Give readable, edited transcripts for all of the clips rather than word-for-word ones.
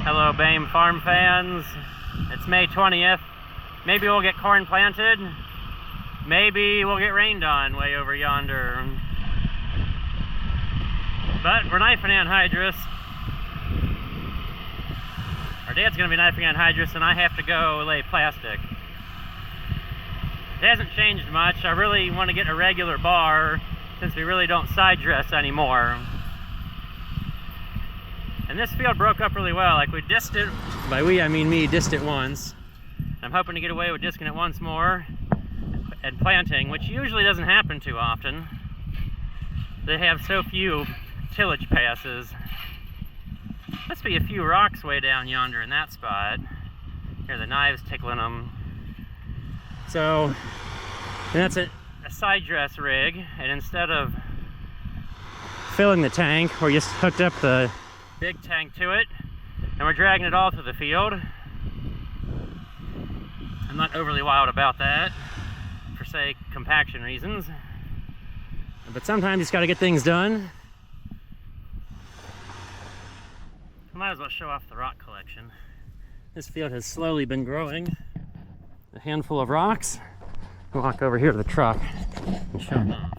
Hello BAME farm fans. It's May 20th. Maybe we'll get corn planted. Maybe we'll get rained on way over yonder. But we're knifing anhydrous. Our dad's gonna be knifing anhydrous and I have to go lay plastic. It hasn't changed much. I really want to get a regular bar since we really don't side dress anymore. And this field broke up really well. Like we dissed it, by we I mean me, dissed it once. I'm hoping to get away with disking it once more and planting, which usually doesn't happen too often. They have so few tillage passes. Must be a few rocks way down yonder in that spot. Here, the knives tickling them. So, and that's a side dress rig, and instead of filling the tank, we just hooked up the big tank to it, and we're dragging it all through the field. I'm not overly wild about that, for say compaction reasons, but sometimes you just got to get things done. I might as well show off the rock collection. This field has slowly been growing. A handful of rocks. I'll walk over here to the truck and show them off.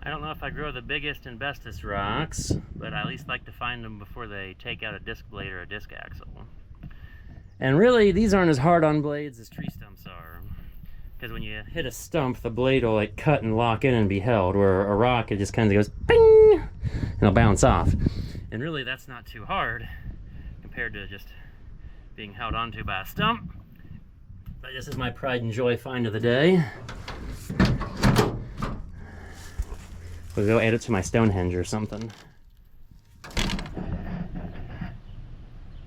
I don't know if I grow the biggest and bestest rocks, but I at least like to find them before they take out a disc blade or a disc axle. And really, these aren't as hard on blades as tree stumps are. Because when you hit a stump, the blade will like cut and lock in and be held, where a rock, it just kind of goes ping, and it'll bounce off. And really, that's not too hard compared to just being held onto by a stump. But this is my pride and joy find of the day. We'll go add it to my Stonehenge or something.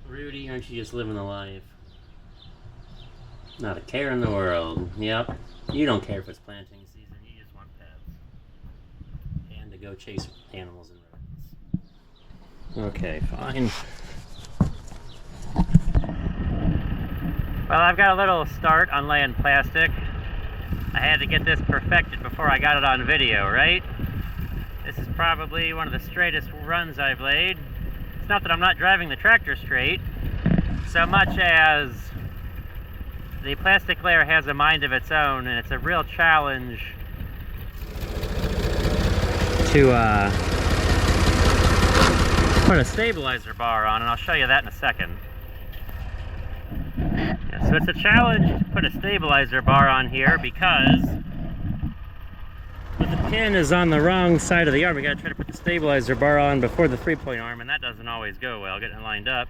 Rudy, aren't you just living the life? Not a care in the world. Yep. You don't care if it's planting season, you just want pets. And to go chase animals and rodents. Okay, fine. Well, I've got a little start on laying plastic. I had to get this perfected before I got it on video, right? This is probably one of the straightest runs I've laid. It's not that I'm not driving the tractor straight, so much as the plastic layer has a mind of its own, and it's a real challenge to put a stabilizer bar on, and I'll show you that in a second. Yeah, so it's a challenge to put a stabilizer bar on here because the pin is on the wrong side of the arm. We gotta try to put the stabilizer bar on before the 3-point arm, and that doesn't always go well, getting it lined up.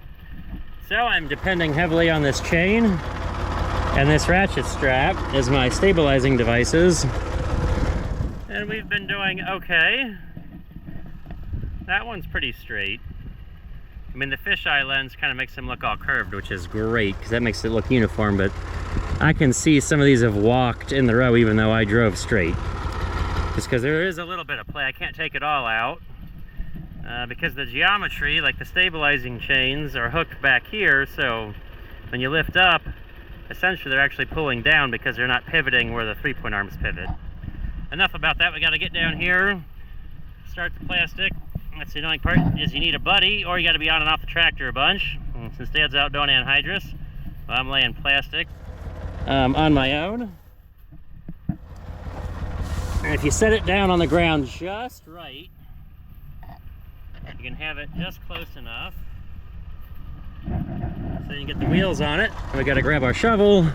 So I'm depending heavily on this chain, and this ratchet strap is my stabilizing devices. And we've been doing okay. That one's pretty straight. I mean, the fisheye lens kind of makes them look all curved, which is great, because that makes it look uniform, but I can see some of these have walked in the row even though I drove straight. Just because there is a little bit of play. I can't take it all out because the geometry, like the stabilizing chains, are hooked back here, so when you lift up, essentially they're actually pulling down because they're not pivoting where the 3-point arms pivot. Enough about that. We got to get down here, start the plastic. That's the annoying part, is you need a buddy, or you got to be on and off the tractor a bunch. And since Dad's out doing anhydrous, well, I'm laying plastic on my own. And if you set it down on the ground just right, you can have it just close enough so you can get the wheels on it. And we got to grab our shovel,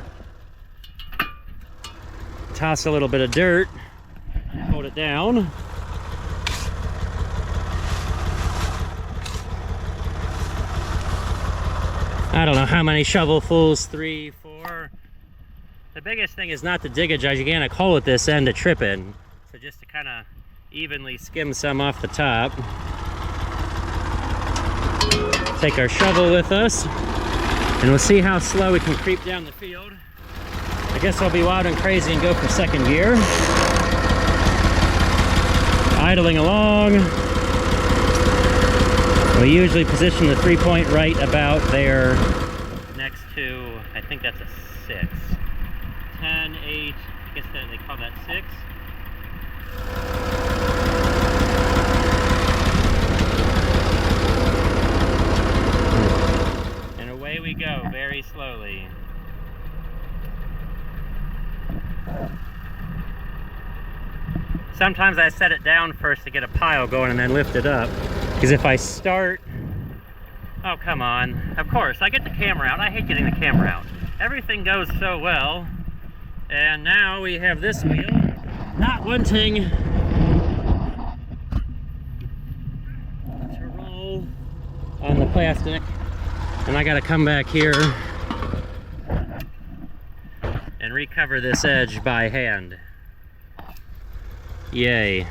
toss a little bit of dirt, hold it down. I don't know how many shovelfuls, 3, 4. The biggest thing is not to dig a gigantic hole at this end to trip in. So just to kind of evenly skim some off the top. Take our shovel with us, and we'll see how slow we can creep down the field. I guess I'll be wild and crazy and go for second gear. Idling along. We usually position the 3-point right about there next to, I think that's a 6. 10, 8, I guess they call that 6. Sometimes I set it down first to get a pile going and then lift it up. Because if I start... Oh, come on. Of course, I get the camera out. I hate getting the camera out. Everything goes so well. And now we have this wheel not wanting to roll on the plastic. And I gotta come back here and recover this edge by hand. Yay.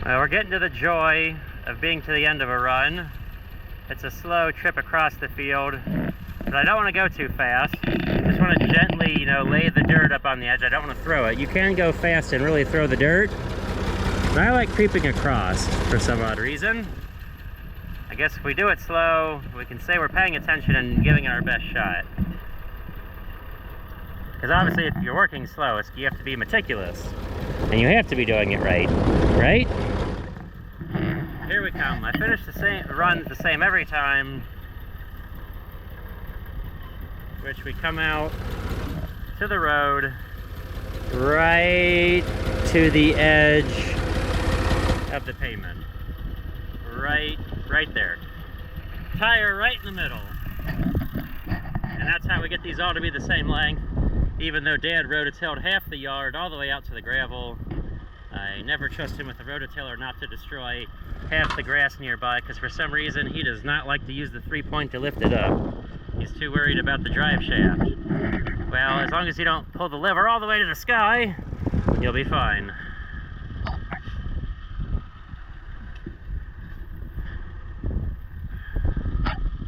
We're getting to the joy of being to the end of a run. It's a slow trip across the field, but I don't want to go too fast. Just want to gently, lay the dirt up on the edge. I don't want to throw it. You can go fast and really throw the dirt, but I like creeping across for some odd reason. I guess if we do it slow, we can say we're paying attention and giving it our best shot. Because obviously if you're working slow, you have to be meticulous. And you have to be doing it right, right? Here we come. I finish the same runs the same every time, which we come out to the road, right to the edge of the pavement. Right there. Tire right in the middle. And that's how we get these all to be the same length. Even though Dad rototilled half the yard all the way out to the gravel, I never trust him with a rototiller not to destroy half the grass nearby, because for some reason he does not like to use the 3-point to lift it up. He's too worried about the drive shaft. Well, as long as you don't pull the lever all the way to the sky, you'll be fine.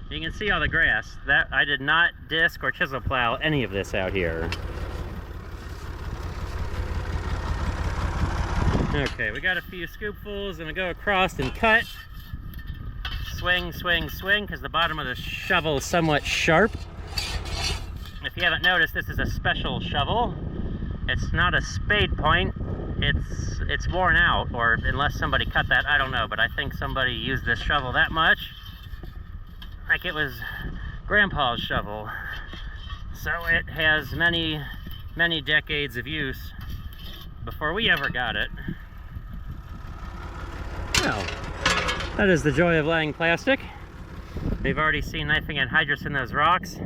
You can see all the grass. That I did not disc or chisel plow any of this out here. Okay, we got a few scoopfuls, and we go across and cut. Swing, swing, swing, because the bottom of the shovel is somewhat sharp. If you haven't noticed, this is a special shovel. It's not a spade point. It's worn out, or unless somebody cut that, I don't know, but I think somebody used this shovel that much. Like it was Grandpa's shovel. So it has many, many decades of use before we ever got it. Well, that is the joy of laying plastic. We've already seen knifing anhydrous in those rocks.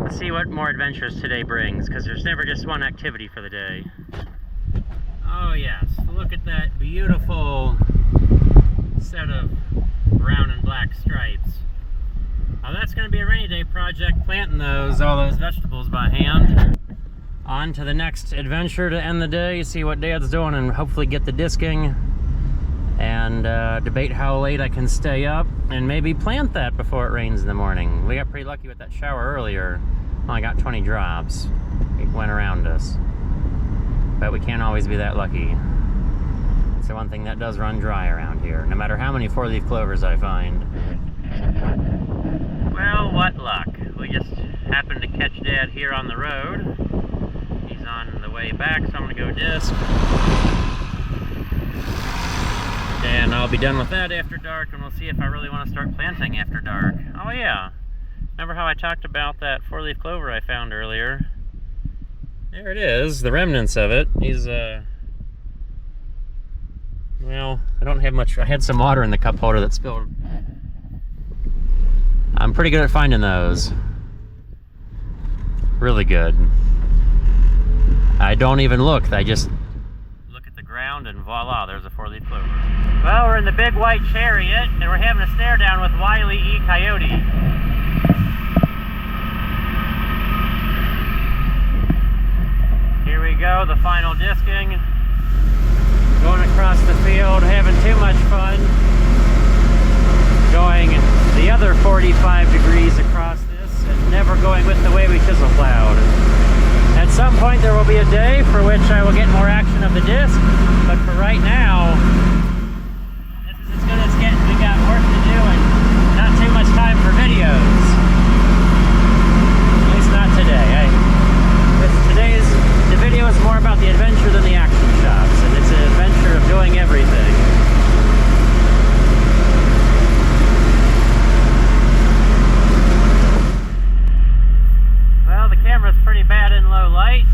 Let's see what more adventures today brings, because there's never just one activity for the day. Oh yes, look at that beautiful set of brown and black stripes. Now that's going to be a rainy day project, planting all those vegetables by hand. On to the next adventure to end the day, see what Dad's doing, and hopefully get the disking, and debate how late I can stay up, and maybe plant that before it rains in the morning. We got pretty lucky with that shower earlier. Only got 20 drops. It went around us. But we can't always be that lucky. It's the one thing that does run dry around here, no matter how many 4-leaf clovers I find. Well, what luck. We just happened to catch Dad here on the road. He's on the way back, so I'm going to go disc. And I'll be done with that after dark, and we'll see if I really want to start planting after dark. Oh yeah, remember how I talked about that 4-leaf clover I found earlier? There it is, the remnants of it. He's, well, I don't have much. I had some water in the cup holder that spilled. I'm pretty good at finding those. Really good. I don't even look. I just look at the ground and voila, there's a 4-leaf clover. Well, we're in the big white chariot and we're having a stare down with Wile E. Coyote. Here we go, the final disking. Going across the field, having too much fun. going the other 45 degrees across this and never going with the way we chisel plowed. At some point there will be a day for which I will get more action of the disc, but for right now, this is as good as it's getting. We got work to do and not too much time for videos. At least not today. The video is more about the adventure than the action shots, and it's an adventure of doing everything. Well, the camera's pretty bad in low light.